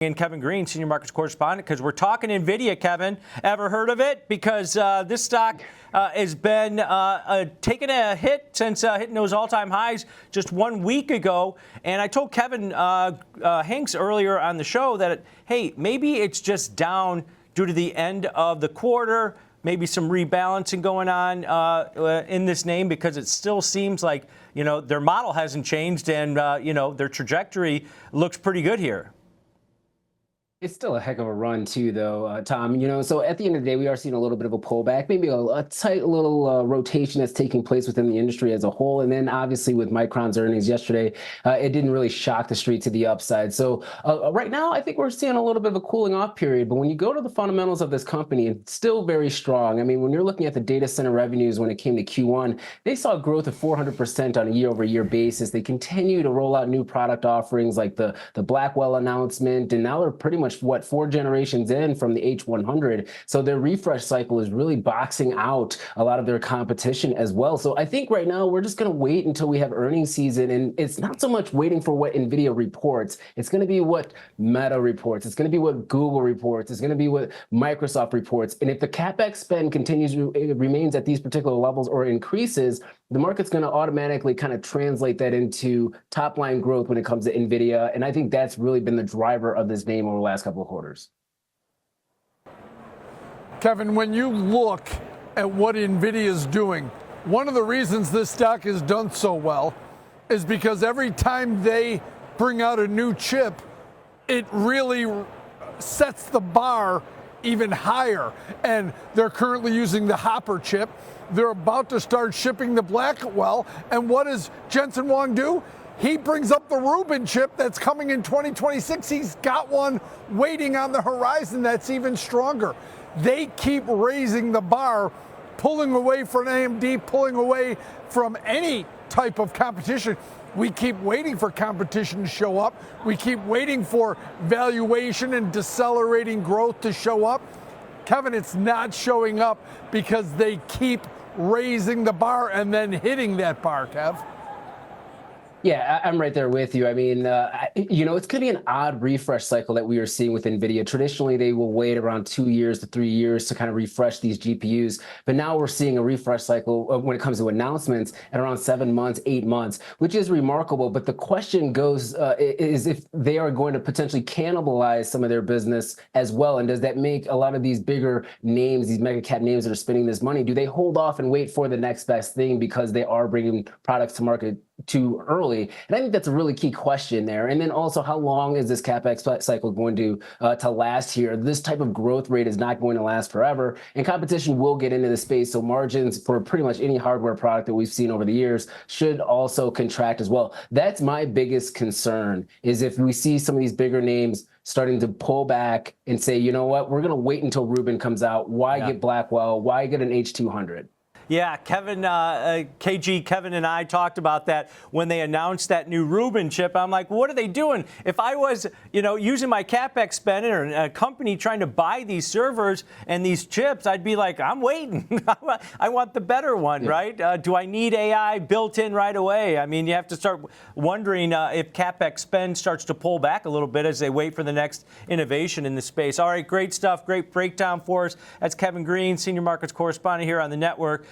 And Kevin Green, senior markets correspondent, because we're talking Nvidia. Kevin, ever heard of it? Because this stock has been taking a hit since hitting those all-time highs just 1 week ago. And I told Kevin Hanks earlier on the show that, hey, maybe it's just down due to the end of the quarter, maybe some rebalancing going on in this name, because it still seems like, you know, their model hasn't changed and, you know, their trajectory looks pretty good here. It's still a heck of a run too, though, Tom. You know, so at the end of the day, we are seeing a little bit of a pullback, maybe a tight little rotation that's taking place within the industry as a whole. And then obviously with Micron's earnings yesterday, it didn't really shock the street to the upside. So right now, I think we're seeing a little bit of a cooling off period. But when you go to the fundamentals of this company, it's still very strong. I mean, when you're looking at the data center revenues when it came to Q1, they saw growth of 400% on a year-over-year basis. They continue to roll out new product offerings like the Blackwell announcement, and now they're pretty much 4 generations in from the H100. So their refresh cycle is really boxing out a lot of their competition as well. So I think right now we're just going to wait until we have earnings season. And it's not so much waiting for what Nvidia reports. It's going to be what Meta reports. It's going to be what Google reports. It's going to be what Microsoft reports. And if the CapEx spend continues to remains at these particular levels or increases, the market's going to automatically kind of translate that into top line growth when it comes to Nvidia. And I think that's really been the driver of this name over the last couple of quarters. Kevin, when you look at what Nvidia is doing, one of the reasons this stock has done so well is because every time they bring out a new chip, it really sets the bar even higher. And they're currently using the Hopper chip. They're about to start shipping the Blackwell. And what does Jensen Huang do? He brings up the Rubin chip that's coming in 2026. He's got one waiting on the horizon that's even stronger. They keep raising the bar, pulling away from AMD, pulling away from any type of competition. We keep waiting for competition to show up. We keep waiting for valuation and decelerating growth to show up. Kevin, it's not showing up because they keep raising the bar and then hitting that bar, Kev. Yeah, I'm right there with you. I mean, you know, it's going to be an odd refresh cycle that we are seeing with Nvidia. Traditionally, they will wait around 2 years to 3 years to kind of refresh these GPUs. But now we're seeing a refresh cycle when it comes to announcements at around 7 months, 8 months, which is remarkable. But the question goes is if they are going to potentially cannibalize some of their business as well. And does that make a lot of these bigger names, these mega cap names that are spending this money, do they hold off and wait for the next best thing because they are bringing products to market too early? And I think that's a really key question there. And then also, how long is this CapEx cycle going to last here? This type of growth rate is not going to last forever, and competition will get into the space. So margins for pretty much any hardware product that we've seen over the years should also contract as well. That's my biggest concern, is if we see some of these bigger names starting to pull back and say, you know what, we're going to wait until Rubin comes out. Why get Blackwell? Why get an H200? Yeah, Kevin, Kevin and I talked about that when they announced that new Rubin chip. I'm like, what are they doing? If I was, you know, using my CapEx spend or a company trying to buy these servers and these chips, I'd be like, I'm waiting. I want the better one, right? Do I need AI built in right away? I mean, you have to start wondering if CapEx spend starts to pull back a little bit as they wait for the next innovation in the space. All right, great stuff. Great breakdown for us. That's Kevin Green, senior markets correspondent here on the network.